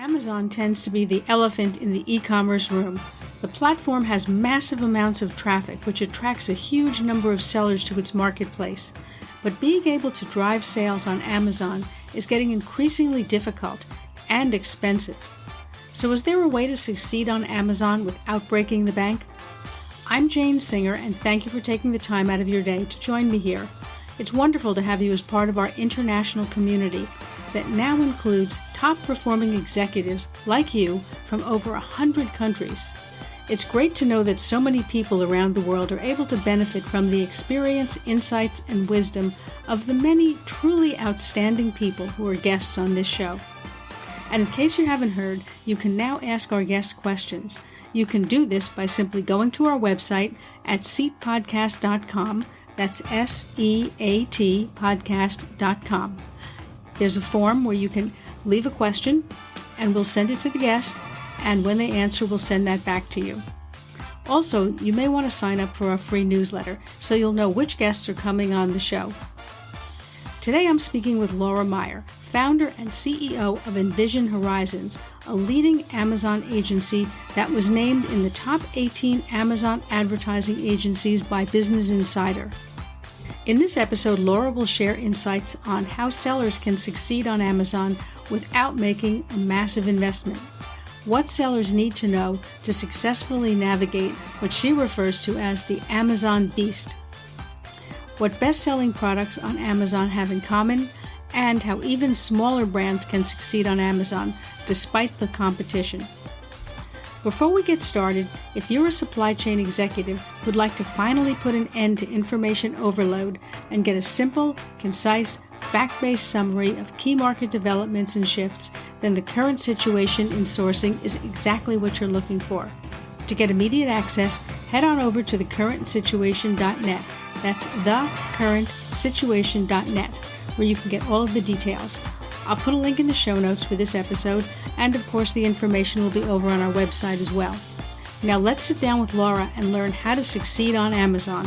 Amazon tends to be the elephant in the e-commerce room. The platform has massive amounts of traffic, which attracts a huge number of sellers to its marketplace. But being able to drive sales on Amazon is getting increasingly difficult and expensive. So is there a way to succeed on Amazon without breaking the bank? I'm Jane Singer, and thank you for taking the time out of your day to join me here. It's wonderful to have you as part of our international community that now includes top-performing executives like you from over 100 countries. It's great to know that so many people around the world are able to benefit from the experience, insights, and wisdom of the many truly outstanding people who are guests on this show. And in case you haven't heard, you can now ask our guests questions. You can do this by simply going to our website at seatpodcast.com. That's SEAT podcast.com. There's a form where you can leave a question, and we'll send it to the guest, and when they answer, we'll send that back to you. Also, you may want to sign up for our free newsletter so you'll know which guests are coming on the show. Today I'm speaking with Laura Meyer, founder and CEO of Envision Horizons, a leading Amazon agency that was named in the top 18 Amazon advertising agencies by Business Insider. In this episode, Laura will share insights on how sellers can succeed on Amazon without making a massive investment. What sellers need to know to successfully navigate what she refers to as the Amazon beast. What best-selling products on Amazon have in common, and how even smaller brands can succeed on Amazon despite the competition. Before we get started, if you're a supply chain executive who'd like to finally put an end to information overload and get a simple, concise, fact-based summary of key market developments and shifts, then the current situation in sourcing is exactly what you're looking for. To get immediate access, head on over to thecurrentsituation.net. That's thecurrentsituation.net, where you can get all of the details. I'll put a link in the show notes for this episode, and of course the information will be over on our website as well. Now let's sit down with Laura and learn how to succeed on Amazon.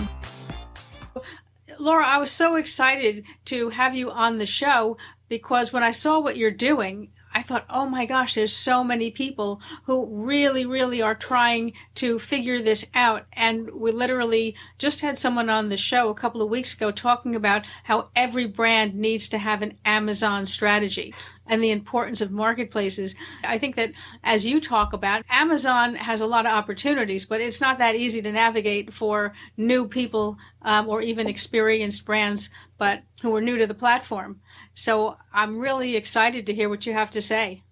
Laura, I was so excited to have you on the show because when I saw what you're doing, I thought, oh my gosh, there's so many people who really are trying to figure this out. And we literally just had someone on the show a couple of weeks ago talking about how every brand needs to have an Amazon strategy and the importance of marketplaces. I think that as you talk about, Amazon has a lot of opportunities, but it's not that easy to navigate for new people or even experienced brands, but who are new to the platform. So I'm really excited to hear what you have to say.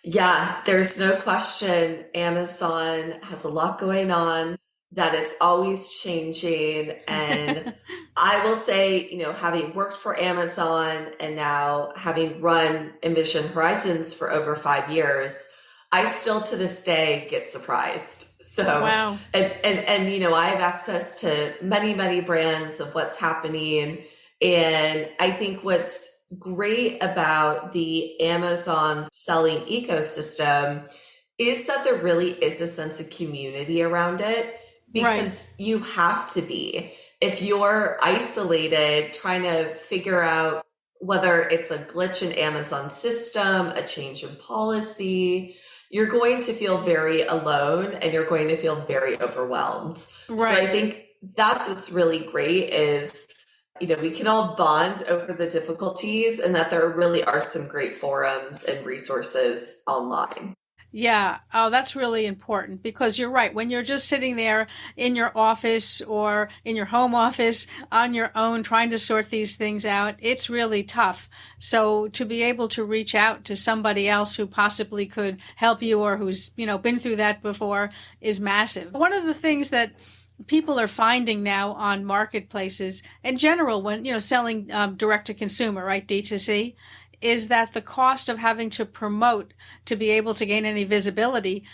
Yeah, there's no question. Amazon has a lot going on, that it's always changing. And I will say, having worked for Amazon and now having run Envision Horizons for over 5 years, I still to this day get surprised. So, wow. And I have access to many brands of what's happening. And I think what's great about the Amazon selling ecosystem is that there really is a sense of community around it, because you have to be. If you're isolated trying to figure out whether it's a glitch in Amazon system, a change in policy, you're going to feel very alone and you're going to feel very overwhelmed. So I think that's what's really great is we can all bond over the difficulties, and that there really are some great forums and resources online. Yeah. Oh, that's really important, because you're right. When you're just sitting there in your office or in your home office on your own trying to sort these things out, it's really tough. So to be able to reach out to somebody else who possibly could help you or who's, been through that before is massive. One of the things that people are finding now on marketplaces in general, when, selling direct to consumer, right, D2C, is that the cost of having to promote to be able to gain any visibility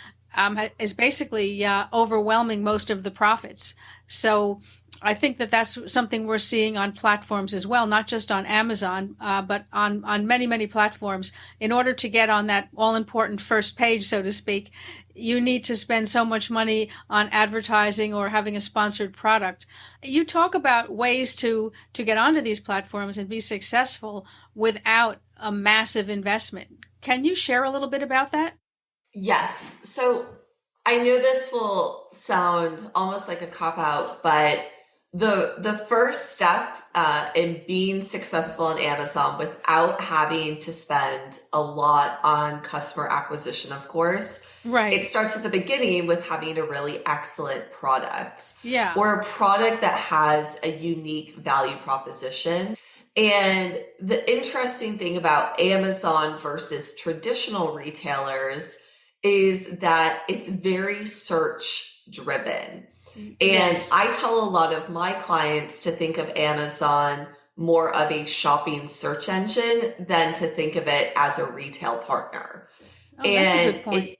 is basically overwhelming most of the profits. So I think that that's something we're seeing on platforms as well, not just on Amazon, but on many platforms. In order to get on that all-important first page, so to speak, you need to spend so much money on advertising or having a sponsored product. You talk about ways to get onto these platforms and be successful without a massive investment. Can you share a little bit about that? Yes. So I know this will sound almost like a cop out, but the first step in being successful on Amazon without having to spend a lot on customer acquisition, of course, Right. it starts at the beginning with having a really excellent product Yeah. or a product that has a unique value proposition. And the interesting thing about Amazon versus traditional retailers is that it's very search driven. And Yes. I tell a lot of my clients to think of Amazon more of a shopping search engine than to think of it as a retail partner. Oh, that's a And good point.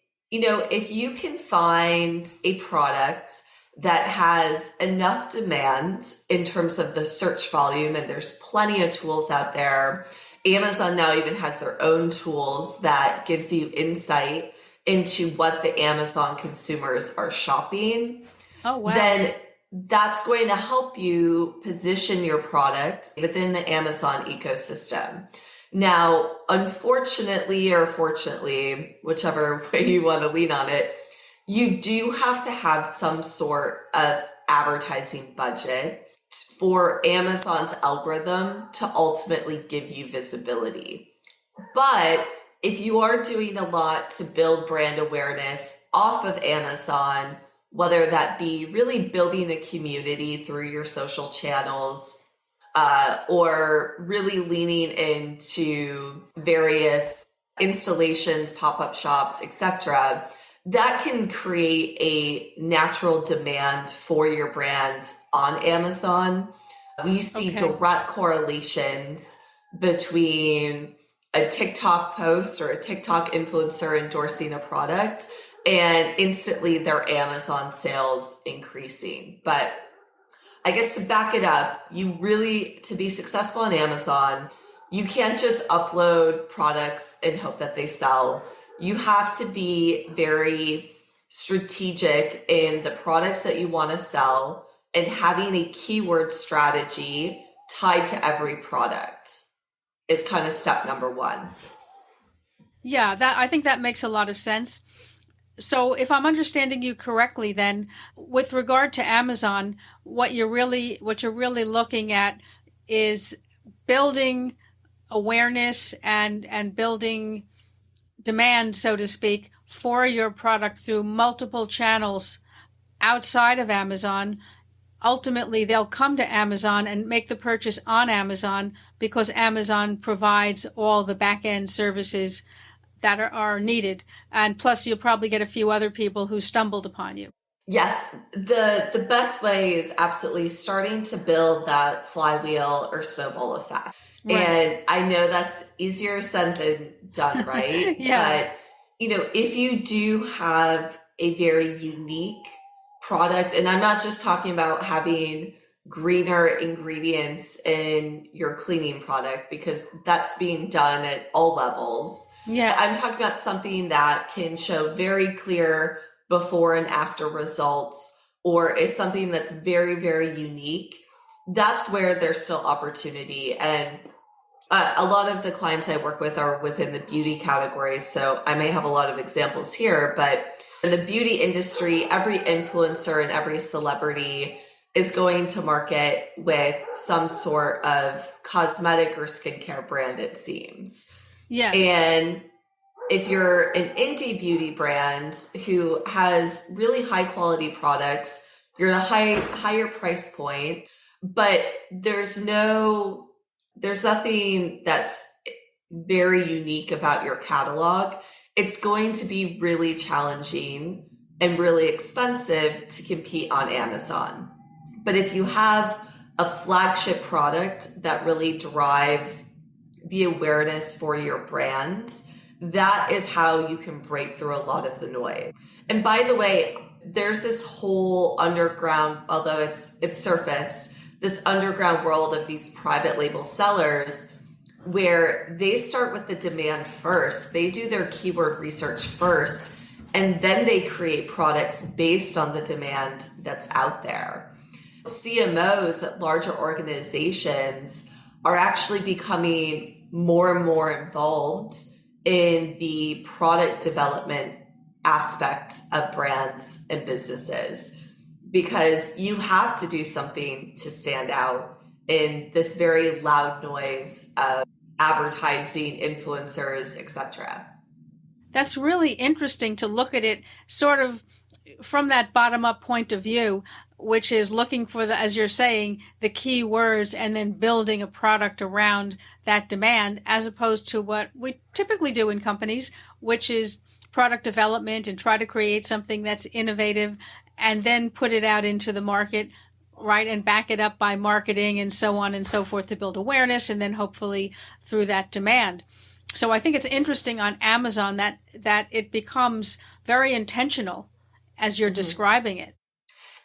if you can find a product that has enough demand in terms of the search volume, and there's plenty of tools out there. Amazon now even has their own tools that gives you insight into what the Amazon consumers are shopping, Oh, wow. then that's going to help you position your product within the Amazon ecosystem. Now, unfortunately or fortunately, whichever way you want to lean on it, you do have to have some sort of advertising budget for Amazon's algorithm to ultimately give you visibility. But if you are doing a lot to build brand awareness off of Amazon, whether that be really building a community through your social channels, or really leaning into various installations, pop-up shops, etc., that can create a natural demand for your brand on Amazon. We see Okay. direct correlations between a TikTok post or a TikTok influencer endorsing a product and instantly their Amazon sales increasing. But I guess to back it up, you really, to be successful on Amazon, you can't just upload products and hope that they sell. You have to be very strategic in the products that you want to sell and having a keyword strategy tied to every product is kind of step number one. Yeah, that I think that makes a lot of sense. So if I'm understanding you correctly, then with regard to Amazon, what you're really looking at is building awareness and building demand, so to speak, for your product through multiple channels outside of Amazon. Ultimately, they'll come to Amazon and make the purchase on Amazon because Amazon provides all the back end services that are needed. And plus, you'll probably get a few other people who stumbled upon you. Yes, the best way is absolutely starting to build that flywheel or snowball effect. Right. And I know that's easier said than done, right? Yeah. But if you do have a very unique product, and I'm not just talking about having greener ingredients in your cleaning product because that's being done at all levels. Yeah. I'm talking about something that can show very clear before and after results or is something that's very, very unique. That's where there's still opportunity. And a lot of the clients I work with are within the beauty category. So I may have a lot of examples here, but in the beauty industry, every influencer and every celebrity is going to market with some sort of cosmetic or skincare brand, it seems. Yes. And if you're an indie beauty brand who has really high quality products, you're at a higher price point, but there's nothing that's very unique about your catalog. It's going to be really challenging and really expensive to compete on Amazon. But if you have a flagship product that really drives the awareness for your brand, that is how you can break through a lot of the noise. And by the way, there's this whole underground, although it's surface, this underground world of these private label sellers where they start with the demand first. They do their keyword research first, and then they create products based on the demand that's out there. CMOs at larger organizations are actually becoming more and more involved in the product development aspect of brands and businesses, because you have to do something to stand out in this very loud noise of advertising, influencers, etc. That's really interesting to look at it sort of from that bottom up point of view, which is looking for the, as you're saying, the key words and then building a product around that demand, as opposed to what we typically do in companies, which is product development and try to create something that's innovative and then put it out into the market, right, and back it up by marketing and so on and so forth to build awareness and then hopefully through that demand. So I think it's interesting on Amazon that it becomes very intentional as you're describing it.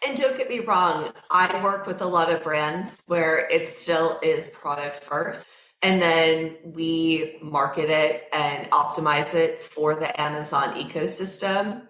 And don't get me wrong, I work with a lot of brands where it still is product first, and then we market it and optimize it for the Amazon ecosystem.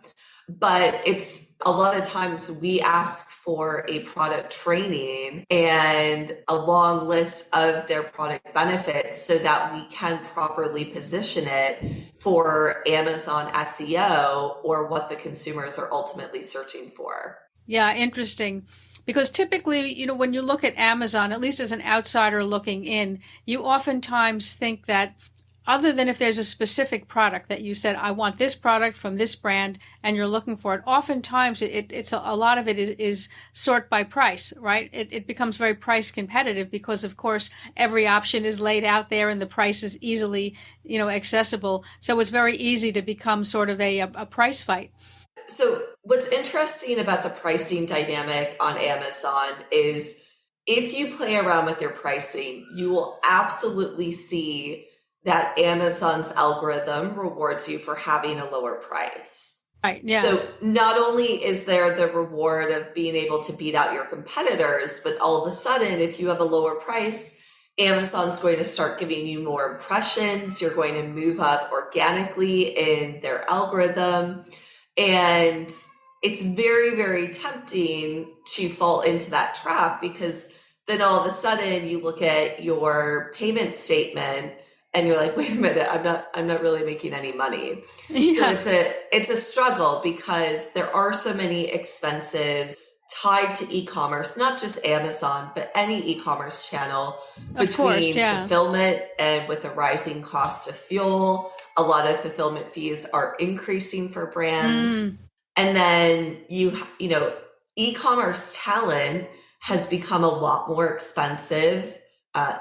But it's a lot of times we ask for a product training and a long list of their product benefits so that we can properly position it for Amazon SEO or what the consumers are ultimately searching for. Yeah, interesting. Because typically, when you look at Amazon, at least as an outsider looking in, you oftentimes think that other than if there's a specific product that you said, I want this product from this brand, and you're looking for it, oftentimes it's a lot of it is sort by price, right? It becomes very price competitive because, of course, every option is laid out there and the price is easily, accessible. So it's very easy to become sort of a price fight. So what's interesting about the pricing dynamic on Amazon is if you play around with your pricing, you will absolutely see that Amazon's algorithm rewards you for having a lower price. Right. Yeah. So not only is there the reward of being able to beat out your competitors, but all of a sudden, if you have a lower price, Amazon's going to start giving you more impressions. You're going to move up organically in their algorithm. And it's very, very tempting to fall into that trap, because then all of a sudden you look at your payment statement and you're like, wait a minute, I'm not really making any money. Yeah. So it's a struggle because there are so many expenses tied to e-commerce, not just Amazon, but any e-commerce channel, between fulfillment and with the rising cost of fuel. A lot of fulfillment fees are increasing for brands. And then e-commerce talent has become a lot more expensive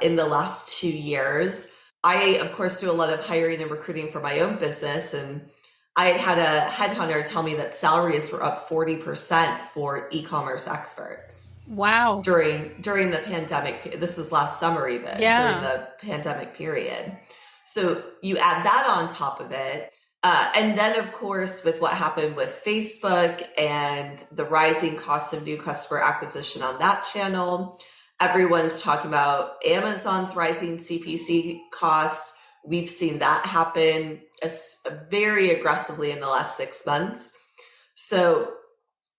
in the last 2 years. I, of course, do a lot of hiring and recruiting for my own business, and I had a headhunter tell me that salaries were up 40% for e-commerce experts. Wow. During the pandemic. This was last summer even, during the pandemic period. So you add that on top of it. And then, of course, with what happened with Facebook and the rising cost of new customer acquisition on that channel, everyone's talking about Amazon's rising CPC cost. We've seen that happen very aggressively in the last 6 months. So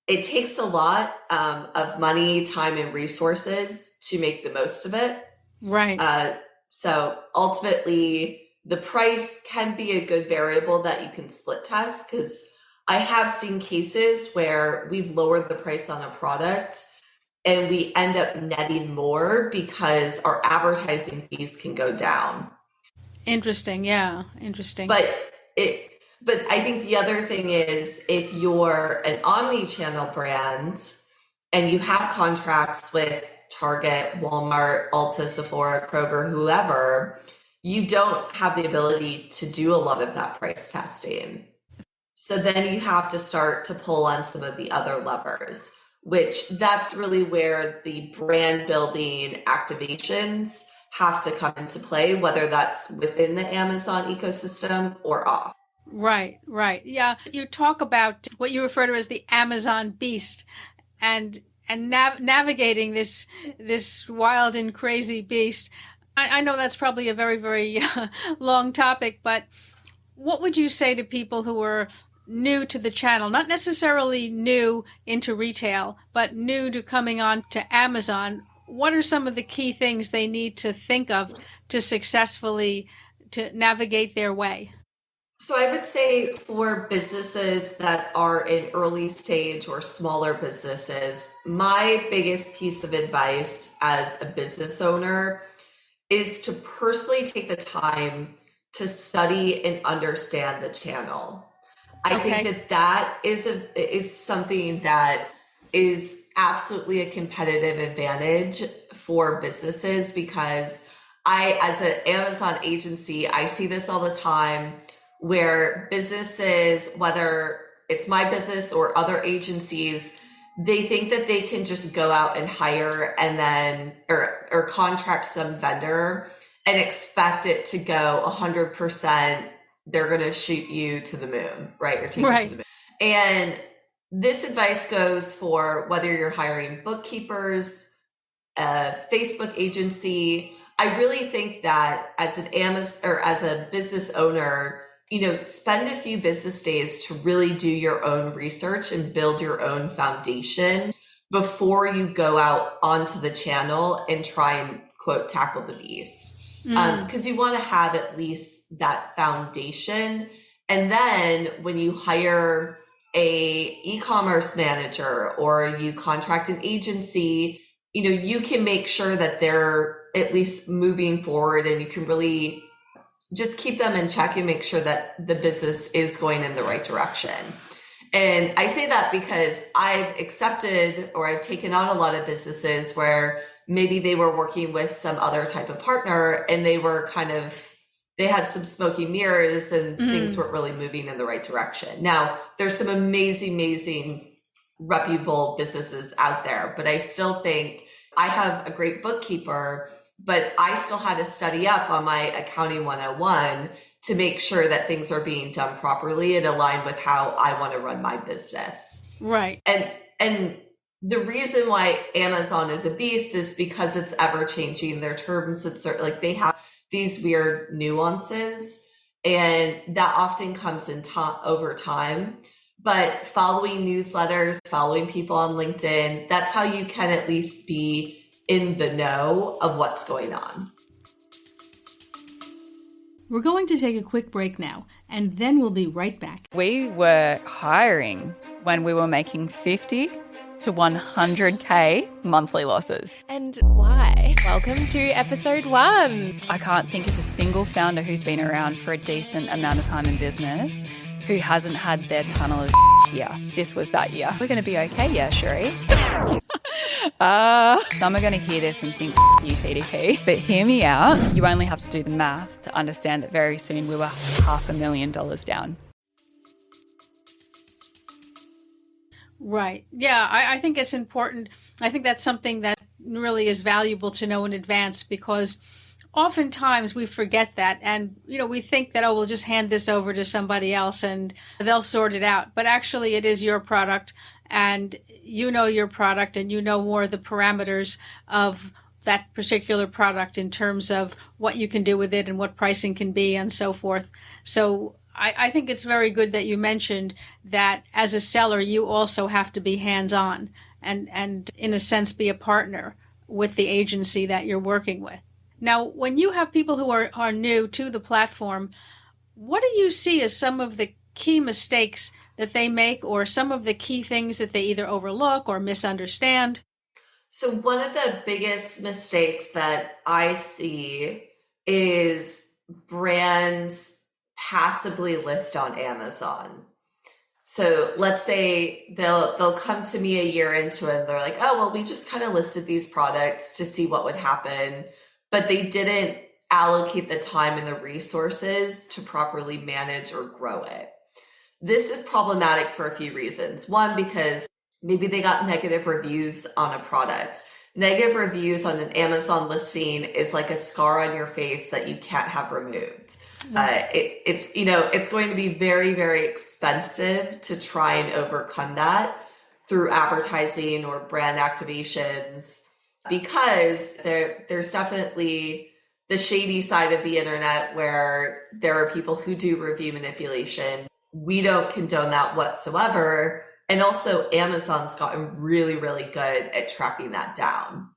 it takes a lot of money, time, and resources to make the most of it. Right. So ultimately, the price can be a good variable that you can split test, because I have seen cases where we've lowered the price on a product and we end up netting more because our advertising fees can go down. Interesting. Yeah. Interesting. But I think the other thing is, if you're an omni-channel brand and you have contracts with Target, Walmart, Ulta, Sephora, Kroger, whoever, you don't have the ability to do a lot of that price testing. So then you have to start to pull on some of the other levers, which that's really where the brand building activations have to come into play, whether that's within the Amazon ecosystem or off. Right, right. Yeah. You talk about what you refer to as the Amazon beast and navigating this wild and crazy beast. I know that's probably a very, very long topic, but what would you say to people who are new to the channel, not necessarily new into retail, but new to coming on to Amazon? What are some of the key things they need to think of to successfully to navigate their way? So I would say for businesses that are in early stage or smaller businesses, my biggest piece of advice as a business owner is to personally take the time to study and understand the channel. I think Okay. that is something that is absolutely a competitive advantage for businesses because as an Amazon agency, I see this all the time where businesses, whether it's my business or other agencies, they think that they can just go out and hire and then or contract some vendor and expect it to go 100%. They're going to shoot you to the moon, right? Or take you to the Right. moon. And this advice goes for whether you're hiring bookkeepers, a Facebook agency. I really think that as an Amazon or as a business owner, spend a few business days to really do your own research and build your own foundation before you go out onto the channel and try and quote tackle the beast. Because you want to have at least that foundation. And then when you hire a e-commerce manager or you contract an agency, you can make sure that they're at least moving forward and you can really just keep them in check and make sure that the business is going in the right direction. And I say that because I've accepted or I've taken on a lot of businesses where maybe they were working with some other type of partner and they had some smoky mirrors and things weren't really moving in the right direction. Now, there's some amazing, reputable businesses out there, but I still think I have a great bookkeeper, but I still had to study up on my accounting 101 to make sure that things are being done properly and aligned with how I want to run my business. Right. And the reason why Amazon is a beast is because it's ever changing their terms. It's like they have these weird nuances and that often comes in over time. But following newsletters, following people on LinkedIn, that's how you can at least be in the know of what's going on. We're going to take a quick break now, and then we'll be right back. We were hiring when we were making 50 to 100K monthly losses. And why? Welcome to episode 1. I can't think of a single founder who's been around for a decent amount of time in business who hasn't had their tunnel of year. This was that year. We're going to be okay, yeah, Sheree. Some are going to hear this and think, you TDP. But hear me out. You only have to do the math to understand that very soon we were $500,000 down. Right. Yeah, I think it's important. I think that's something that really is valuable to know in advance because oftentimes we forget that and, we think that, we'll just hand this over to somebody else and they'll sort it out. But actually it is your product and you know your product and you know more of the parameters of that particular product in terms of what you can do with it and what pricing can be and so forth. So I think it's very good that you mentioned that as a seller, you also have to be hands-on and in a sense be a partner with the agency that you're working with. Now, when you have people who are new to the platform, what do you see as some of the key mistakes that they make or some of the key things that they either overlook or misunderstand? So one of the biggest mistakes that I see is brands passively list on Amazon. So let's say they'll come to me a year into it and they're like, oh, well, we just kind of listed these products to see what would happen, but they didn't allocate the time and the resources to properly manage or grow it. This is problematic for a few reasons. One, because maybe they got negative reviews on a product. Negative reviews on an Amazon listing is like a scar on your face that you can't have removed. It's going to be very, very expensive to try and overcome that through advertising or brand activations because there's definitely the shady side of the internet where there are people who do review manipulation. We don't condone that whatsoever. And also Amazon's gotten really, really good at tracking that down.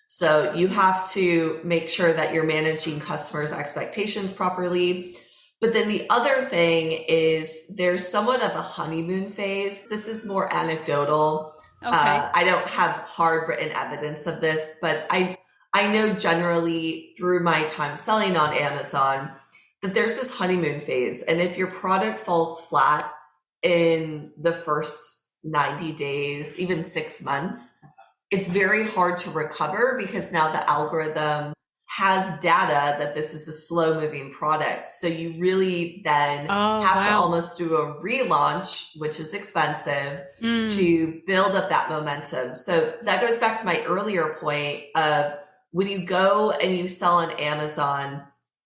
So you have to make sure that you're managing customers' expectations properly. But then the other thing is there's somewhat of a honeymoon phase. This is more anecdotal. Okay. I don't have hard written evidence of this, but I know generally through my time selling on Amazon that there's this honeymoon phase. And if your product falls flat in the first 90 days, even 6 months, it's very hard to recover because now the algorithm has data that this is a slow moving product. So you really then have to almost do a relaunch, which is expensive, to build up that momentum. So that goes back to my earlier point of when you go and you sell on Amazon,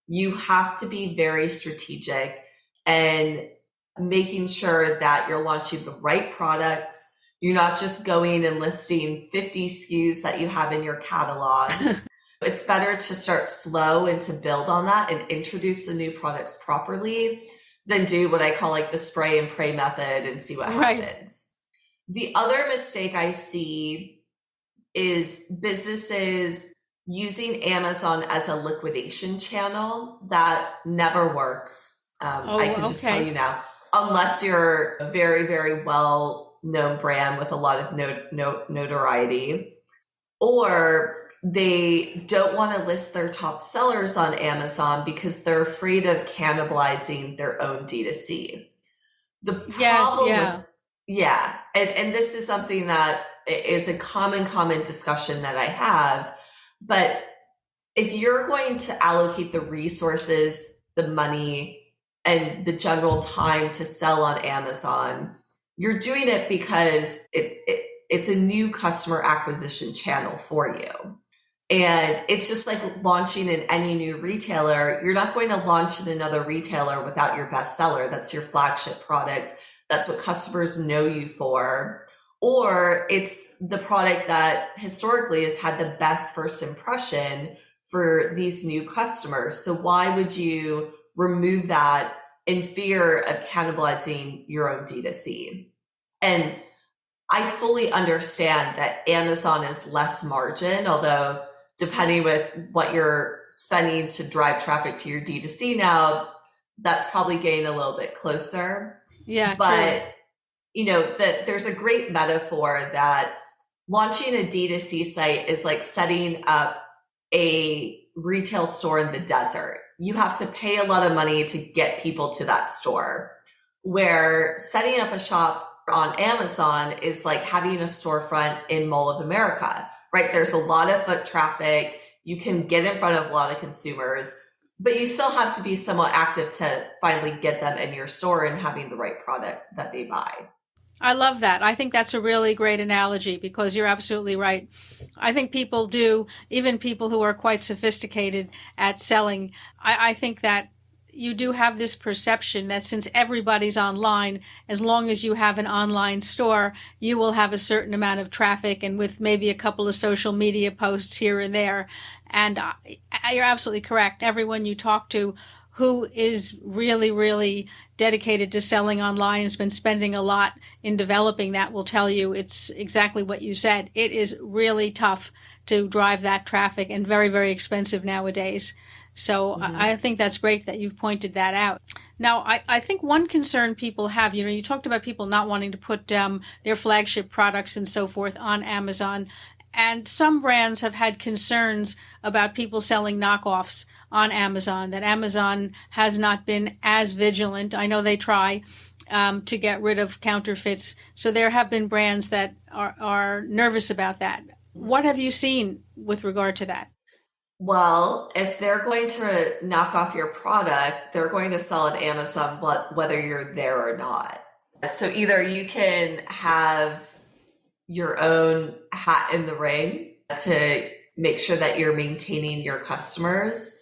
you have to be very strategic and making sure that you're launching the right products. You're not just going and listing 50 SKUs that you have in your catalog. It's better to start slow and to build on that and introduce the new products properly than do what I call like the spray and pray method and see what happens. The other mistake I see is businesses using Amazon as a liquidation channel. That never works. I can just tell you now, unless you're a very, very well-known brand with a lot of notoriety, or they don't want to list their top sellers on Amazon because they're afraid of cannibalizing their own D2C. The problem and this is something that is a common discussion that I have, but if you're going to allocate the resources, the money, and the general time to sell on Amazon, you're doing it because it's a new customer acquisition channel for you. And it's just like launching in any new retailer. You're not going to launch in another retailer without your best seller. That's your flagship product. That's what customers know you for. Or it's the product that historically has had the best first impression for these new customers. So why would you remove that in fear of cannibalizing your own D2C? And I fully understand that Amazon is less margin, although depending with what you're spending to drive traffic to your D2C now, that's probably getting a little bit closer. Yeah, but true. You know, that there's a great metaphor that launching a D2C site is like setting up a retail store in the desert. You have to pay a lot of money to get people to that store, where setting up a shop on Amazon is like having a storefront in Mall of America, right? There's a lot of foot traffic. You can get in front of a lot of consumers, but you still have to be somewhat active to finally get them in your store and having the right product that they buy. I love that. I think that's a really great analogy because you're absolutely right. I think people do, even people who are quite sophisticated at selling, I think that you do have this perception that since everybody's online, as long as you have an online store, you will have a certain amount of traffic and with maybe a couple of social media posts here and there. And you're absolutely correct. Everyone you talk to who is really, really dedicated to selling online, has been spending a lot in developing that, will tell you it's exactly what you said. It is really tough to drive that traffic and very, very expensive nowadays. So I think that's great that you've pointed that out. Now, I think one concern people have, you talked about people not wanting to put their flagship products and so forth on Amazon. And some brands have had concerns about people selling knockoffs on Amazon, that Amazon has not been as vigilant. I know they try to get rid of counterfeits. So there have been brands that are nervous about that. What have you seen with regard to that? Well, if they're going to knock off your product, they're going to sell on Amazon whether you're there or not. So either you can have your own hat in the ring to make sure that you're maintaining your customers,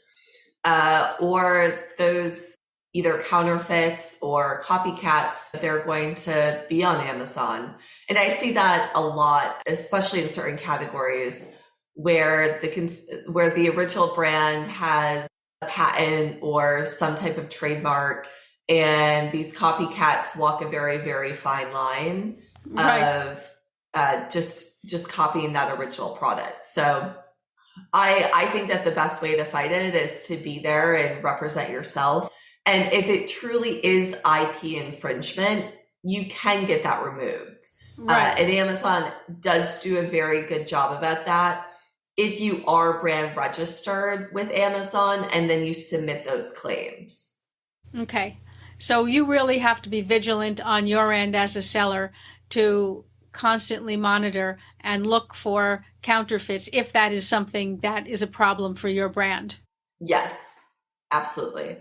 or those either counterfeits or copycats, they're going to be on Amazon. And I see that a lot, especially in certain categories where the original brand has a patent or some type of trademark, and these copycats walk a very, very fine line of just copying that original product. So I think that the best way to fight it is to be there and represent yourself And if it truly is IP infringement, you can get that removed. Right. And Amazon does do a very good job about that if you are brand registered with Amazon and then you submit those claims. Okay. So you really have to be vigilant on your end as a seller to constantly monitor and look for counterfeits if that is something that is a problem for your brand. Yes, absolutely.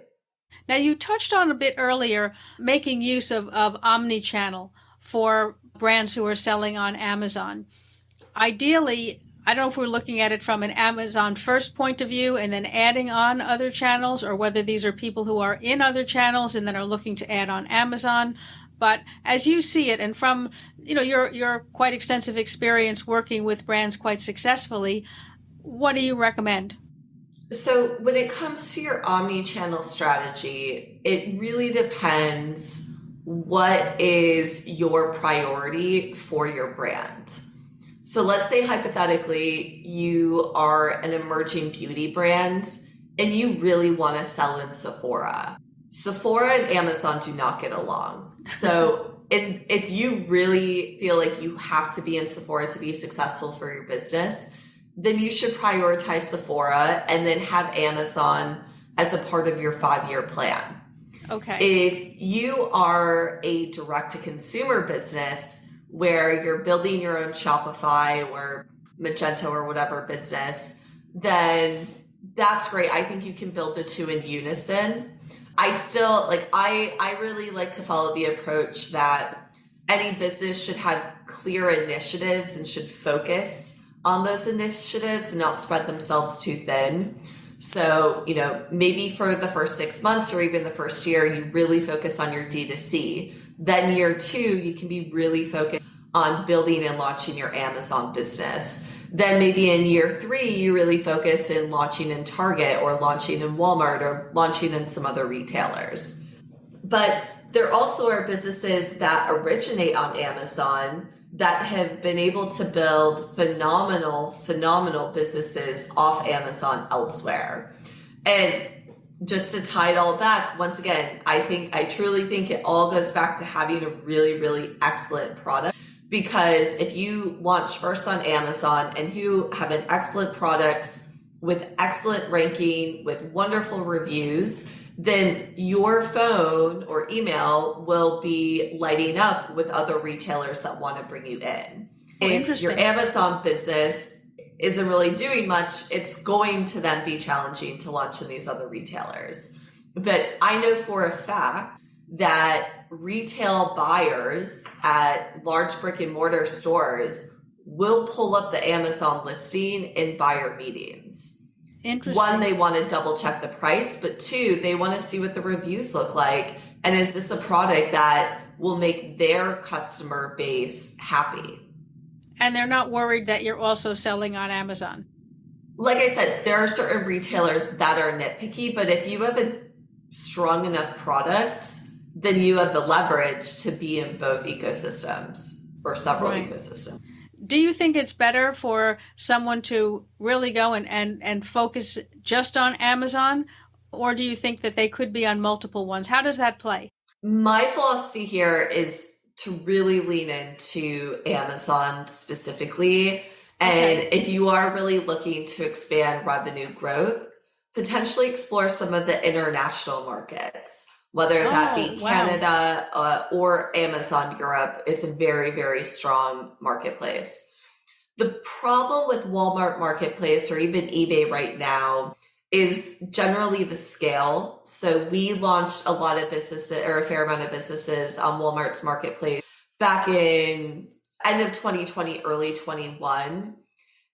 Now, you touched on a bit earlier making use of omni-channel for brands who are selling on Amazon. Ideally, I don't know if we're looking at it from an Amazon first point of view and then adding on other channels, or whether these are people who are in other channels and then are looking to add on Amazon. But as you see it, and from your quite extensive experience working with brands quite successfully, what do you recommend? So when it comes to your omni-channel strategy, it really depends what is your priority for your brand. So let's say hypothetically you are an emerging beauty brand and you really want to sell in Sephora. Sephora and Amazon do not get along. So if you really feel like you have to be in Sephora to be successful for your business, then you should prioritize Sephora and then have Amazon as a part of your 5-year plan. Okay. If you are a direct-to-consumer business where you're building your own Shopify or Magento or whatever business, then that's great. I think you can build the two in unison. I really like to follow the approach that any business should have clear initiatives and should focus on those initiatives and not spread themselves too thin. So, maybe for the first 6 months or even the first year, you really focus on your D2C. Then year 2, you can be really focused on building and launching your Amazon business. Then maybe in year 3, you really focus in launching in Target or launching in Walmart or launching in some other retailers. But there also are businesses that originate on Amazon that have been able to build phenomenal businesses off Amazon elsewhere. And just to tie it all back, once again, I truly think it all goes back to having a really, really excellent product. Because if you launch first on Amazon and you have an excellent product with excellent ranking, with wonderful reviews, then your phone or email will be lighting up with other retailers that want to bring you in. If your Amazon business isn't really doing much, it's going to then be challenging to launch in these other retailers. But I know for a fact that retail buyers at large brick and mortar stores will pull up the Amazon listing in buyer meetings. Interesting. 1, they want to double check the price, but 2, they want to see what the reviews look like. And is this a product that will make their customer base happy? And they're not worried that you're also selling on Amazon. Like I said, there are certain retailers that are nitpicky, but if you have a strong enough product, then you have the leverage to be in both ecosystems or several ecosystems. Do you think it's better for someone to really go and focus just on Amazon, or do you think that they could be on multiple ones? How does that play? My philosophy here is to really lean into Amazon specifically. And if you are really looking to expand revenue growth, potentially explore some of the international markets, whether that be Canada or Amazon Europe. It's a very, very strong marketplace. The problem with Walmart Marketplace or even eBay right now is generally the scale. So we launched a lot of businesses, or a fair amount of businesses on Walmart's marketplace back in end of 2020, early 21.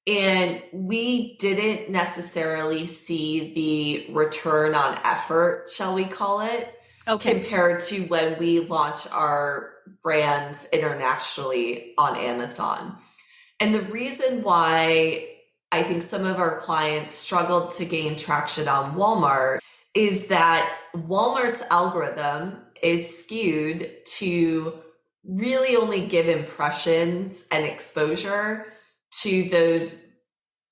And we didn't necessarily see the return on effort, shall we call it, compared to when we launched our brands internationally on Amazon. And the reason why I think some of our clients struggled to gain traction on Walmart is that Walmart's algorithm is skewed to really only give impressions and exposure to those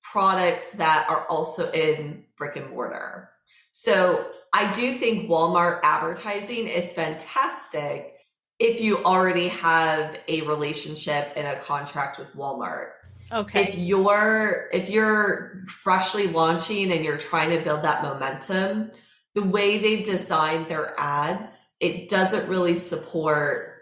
products that are also in brick and mortar. So I do think Walmart advertising is fantastic if you already have a relationship and a contract with Walmart. Okay. If you're freshly launching and you're trying to build that momentum, the way they've designed their ads, it doesn't really support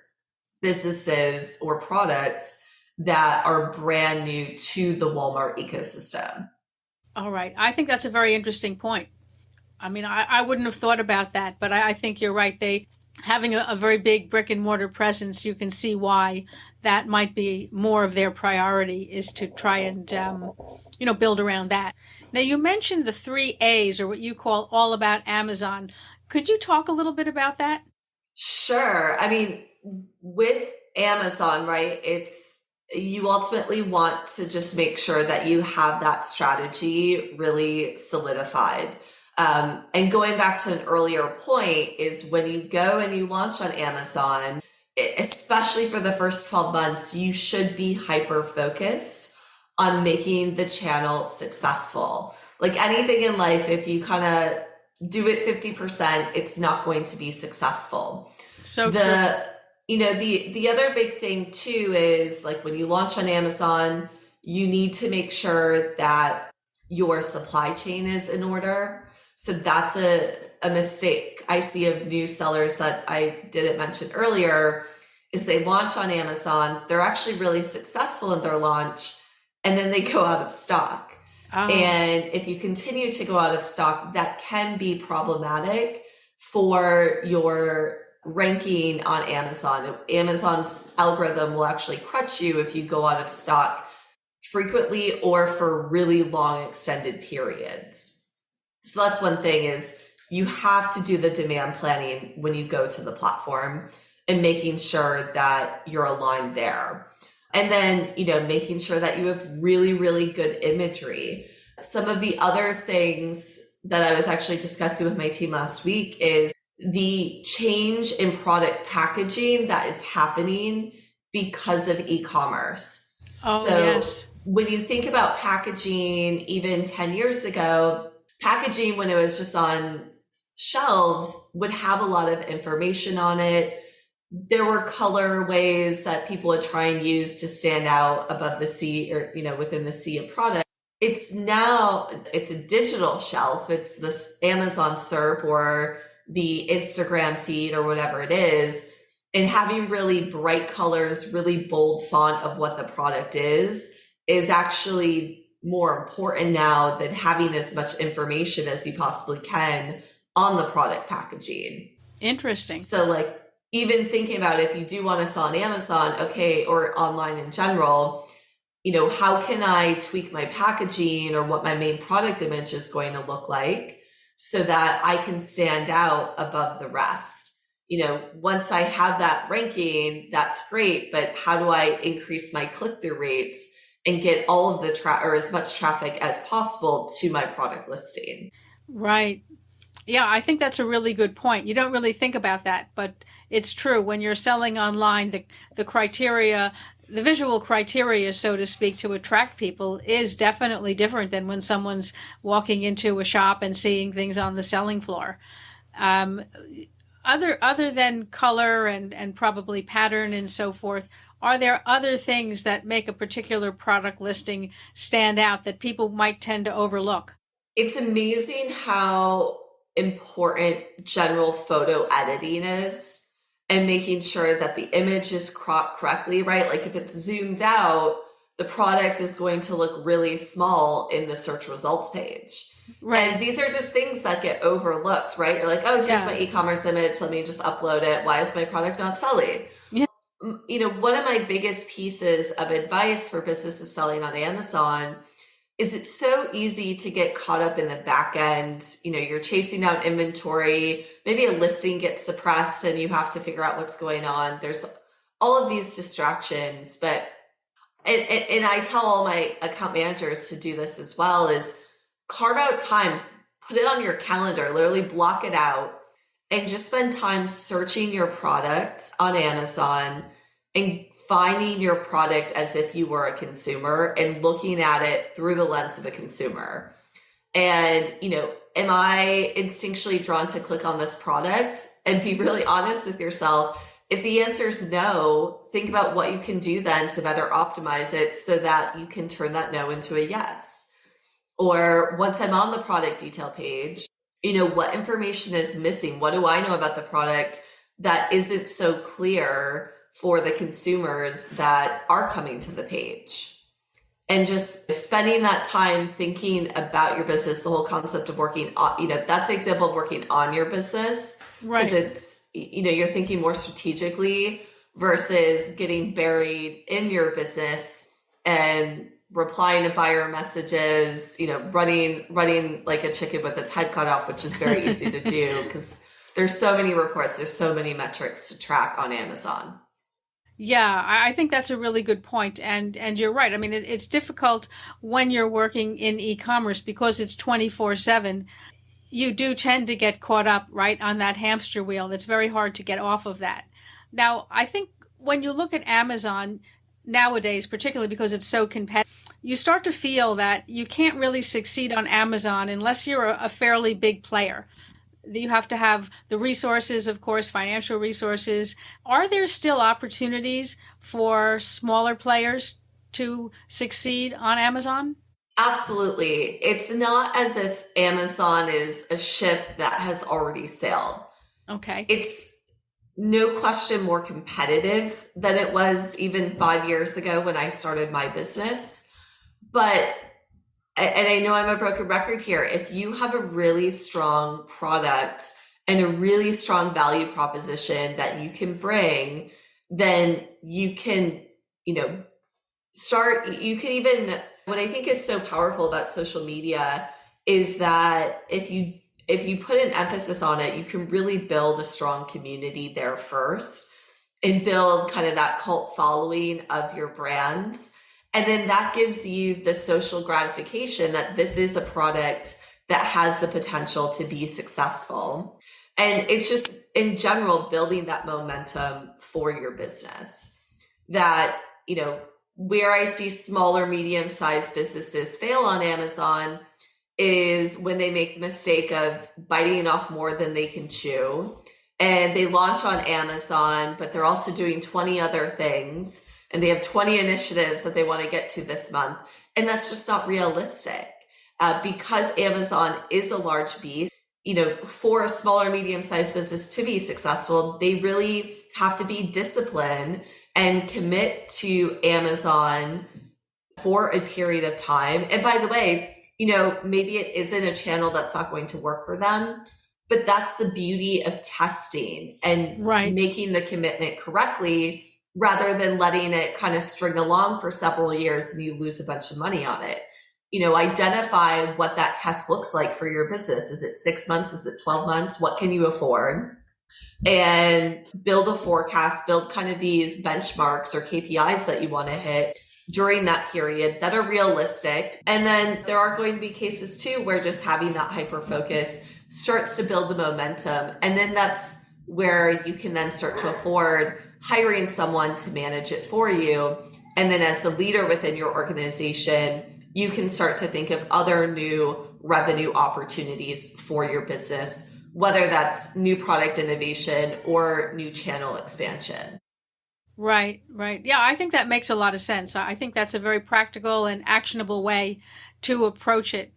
businesses or products that are brand new to the Walmart ecosystem. All right. I think that's a very interesting point. I mean, I wouldn't have thought about that, but I think you're right. They having a very big brick and mortar presence, you can see why that might be more of their priority is to try and, build around that. Now, you mentioned the 3 A's, or what you call All About Amazon. Could you talk a little bit about that? Sure. I mean, with Amazon, right, you ultimately want to just make sure that you have that strategy really solidified. And going back to an earlier point is when you go and you launch on Amazon, especially for the first 12 months, you should be hyper focused on making the channel successful. Like anything in life, if you kind of do it 50%, it's not going to be successful. So true. The other big thing too is like when you launch on Amazon, you need to make sure that your supply chain is in order. So that's a mistake I see of new sellers that I didn't mention earlier is they launch on Amazon. They're actually really successful in their launch and then they go out of stock. Oh. And if you continue to go out of stock, that can be problematic for your ranking on Amazon. Amazon's algorithm will actually crutch you if you go out of stock frequently or for really long extended periods. So that's one thing is you have to do the demand planning when you go to the platform and making sure that you're aligned there. And then, making sure that you have really, really good imagery. Some of the other things that I was actually discussing with my team last week is the change in product packaging that is happening because of e-commerce. Oh, so yes. When you think about packaging, even 10 years ago, packaging when it was just on shelves would have a lot of information on it. There were color ways that people would try and use to stand out above the sea or, within the sea of product. It's a digital shelf. It's this Amazon SERP or the Instagram feed or whatever it is. And having really bright colors, really bold font of what the product is actually more important now than having as much information as you possibly can on the product packaging. Interesting. So even thinking about if you do want to sell on Amazon, okay, or online in general, how can I tweak my packaging or what my main product image is going to look like so that I can stand out above the rest? Once I have that ranking, that's great, but how do I increase my click-through rates and get all of the or as much traffic as possible to my product listing? Right. Yeah, I think that's a really good point. You don't really think about that, but it's true. When you're selling online, the criteria, the visual criteria, so to speak, to attract people is definitely different than when someone's walking into a shop and seeing things on the selling floor. Other than color and probably pattern and so forth, are there other things that make a particular product listing stand out that people might tend to overlook? It's amazing how important general photo editing is and making sure that the image is cropped correctly, right? Like if it's zoomed out, the product is going to look really small in the search results page. Right. And these are just things that get overlooked, right? You're like, oh, here's my e-commerce image. Let me just upload it. Why is my product not selling? Yeah. One of my biggest pieces of advice for businesses selling on Amazon is it's so easy to get caught up in the back end. You're chasing down inventory. Maybe a listing gets suppressed and you have to figure out what's going on. There's all of these distractions, but and I tell all my account managers to do this as well is carve out time, put it on your calendar, literally block it out and just spend time searching your product on Amazon and finding your product as if you were a consumer and looking at it through the lens of a consumer. And, am I instinctually drawn to click on this product? And be really honest with yourself. If the answer is no, think about what you can do then to better optimize it so that you can turn that no into a yes. Or once I'm on the product detail page, what information is missing? What do I know about the product that isn't so clear for the consumers that are coming to the page? And just spending that time thinking about your business, the whole concept of working on, that's the example of working on your business. Right. Because it's, you're thinking more strategically versus getting buried in your business and replying to buyer messages, running like a chicken with its head cut off, which is very easy to do because there's so many reports, there's so many metrics to track on Amazon. Yeah, I think that's a really good point. And you're right. I mean, it's difficult when you're working in e-commerce because it's 24/7. You do tend to get caught up right on that hamster wheel. It's very hard to get off of that. Now, I think when you look at Amazon nowadays, particularly because it's so competitive, you start to feel that you can't really succeed on Amazon unless you're a fairly big player. You have to have the resources, of course, financial resources. Are there still opportunities for smaller players to succeed on Amazon? Absolutely. It's not as if Amazon is a ship that has already sailed. Okay. It's no question more competitive than it was even 5 years ago when I started my business. But, and I know I'm a broken record here, if you have a really strong product and a really strong value proposition that you can bring, then you can, what I think is so powerful about social media is that if you put an emphasis on it, you can really build a strong community there first and build kind of that cult following of your brands. And then that gives you the social gratification that this is a product that has the potential to be successful. And it's just in general, building that momentum for your business that, where I see smaller, medium-sized businesses fail on Amazon is when they make the mistake of biting off more than they can chew. And they launch on Amazon, but they're also doing 20 other things. And they have 20 initiatives that they want to get to this month. And that's just not realistic. Because Amazon is a large beast, for a smaller, medium-sized business to be successful, they really have to be disciplined and commit to Amazon for a period of time. And by the way, maybe it isn't a channel that's not going to work for them, but that's the beauty of testing and making the commitment correctly rather than letting it kind of string along for several years and you lose a bunch of money on it. Identify what that test looks like for your business. Is it 6 months? Is it 12 months? What can you afford? And build a forecast, build kind of these benchmarks or KPIs that you want to hit during that period that are realistic. And then there are going to be cases too where just having that hyper focus starts to build the momentum. And then that's where you can then start to afford hiring someone to manage it for you. And then as the leader within your organization, you can start to think of other new revenue opportunities for your business, whether that's new product innovation or new channel expansion. Right. Yeah, I think that makes a lot of sense. I think that's a very practical and actionable way to approach it.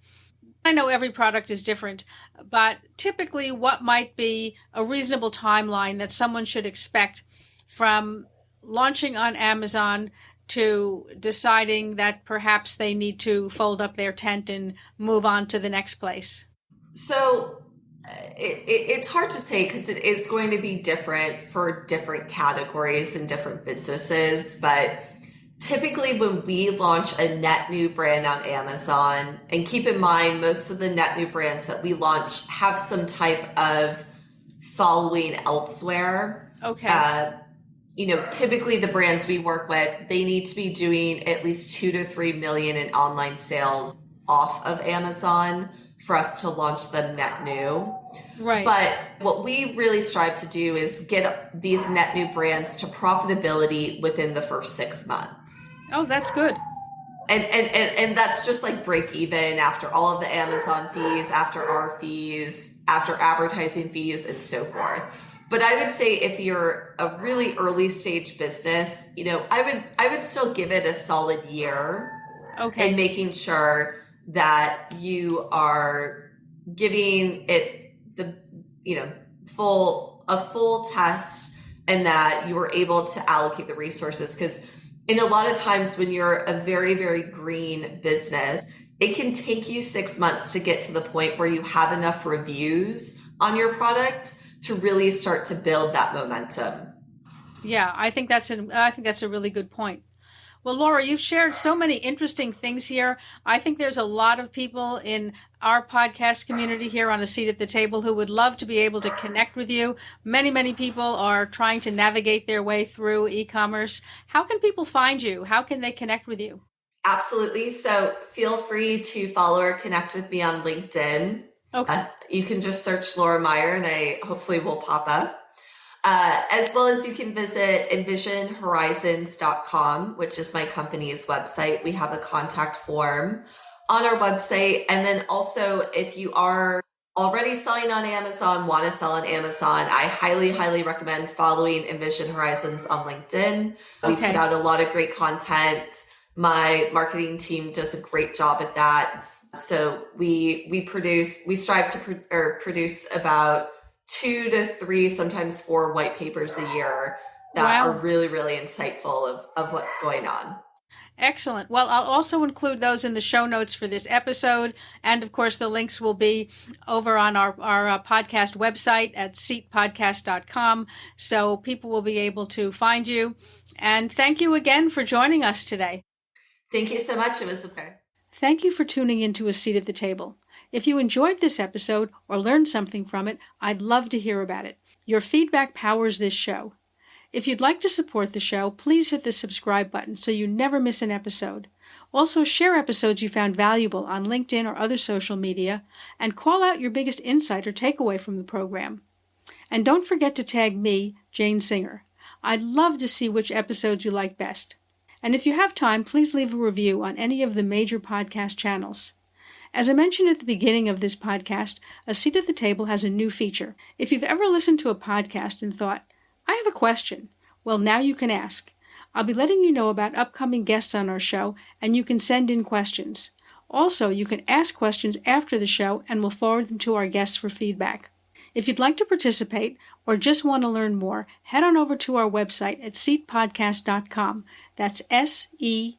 I know every product is different, but typically what might be a reasonable timeline that someone should expect from launching on Amazon to deciding that perhaps they need to fold up their tent and move on to the next place? So it's hard to say because it is going to be different for different categories and different businesses. But typically when we launch a net new brand on Amazon, and keep in mind, most of the net new brands that we launch have some type of following elsewhere. Okay. Typically the brands we work with, they need to be doing at least 2 to 3 million in online sales off of Amazon for us to launch them net new. Right. But what we really strive to do is get these net new brands to profitability within the first 6 months. Oh, that's good. And that's just like break even after all of the Amazon fees, after our fees, after advertising fees, and so forth. But I would say if you're a really early stage business, I would still give it a solid year. Okay. And making sure that you are giving it a full test, and that you are able to allocate the resources. Because in a lot of times when you're a very, very green business, it can take you 6 months to get to the point where you have enough reviews on your product to really start to build that momentum. Yeah, I think that's a really good point. Well, Laura, you've shared so many interesting things here. I think there's a lot of people in our podcast community here on A Seat at the Table who would love to be able to connect with you. Many, many people are trying to navigate their way through e-commerce. How can people find you? How can they connect with you? Absolutely. So feel free to follow or connect with me on LinkedIn. Okay. You can just search Laura Meyer and I hopefully will pop up. As well as you can visit envisionhorizons.com, which is my company's website. We have a contact form on our website. And then also, if you are already selling on Amazon, want to sell on Amazon, I highly, highly recommend following Envision Horizons on LinkedIn. We put out a lot of great content. My marketing team does a great job at that. So we strive to produce about 2 to 3, sometimes 4 white papers a year that are really, really insightful of what's going on. Excellent. Well, I'll also include those in the show notes for this episode. And of course, the links will be over on our podcast website at seatpodcast.com. So people will be able to find you. And thank you again for joining us today. Thank you so much. It was a pleasure. Thank you for tuning into A Seat at the Table. If you enjoyed this episode or learned something from it, I'd love to hear about it. Your feedback powers this show. If you'd like to support the show, please hit the subscribe button so you never miss an episode. Also, share episodes you found valuable on LinkedIn or other social media, and call out your biggest insight or takeaway from the program. And don't forget to tag me, Jane Singer. I'd love to see which episodes you like best. And if you have time, please leave a review on any of the major podcast channels. As I mentioned at the beginning of this podcast, A Seat at the Table has a new feature. If you've ever listened to a podcast and thought, I have a question, well, now you can ask. I'll be letting you know about upcoming guests on our show, and you can send in questions. Also, you can ask questions after the show, and we'll forward them to our guests for feedback. If you'd like to participate or just want to learn more, head on over to our website at seatpodcast.com. That's SEAT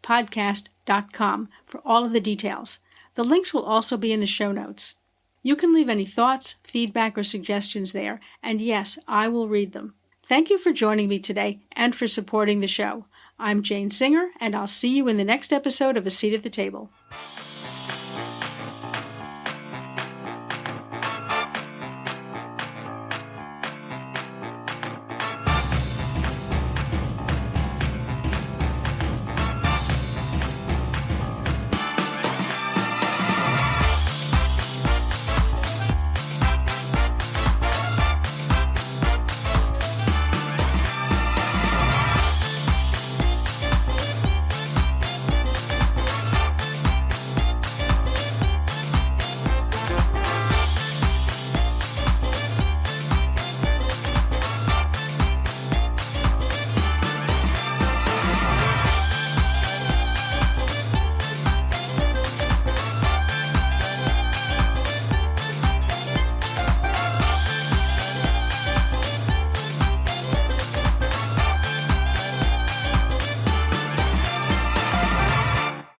podcast.com for all of the details. The links will also be in the show notes. You can leave any thoughts, feedback, or suggestions there, and yes, I will read them. Thank you for joining me today and for supporting the show. I'm Jane Singer, and I'll see you in the next episode of A Seat at the Table.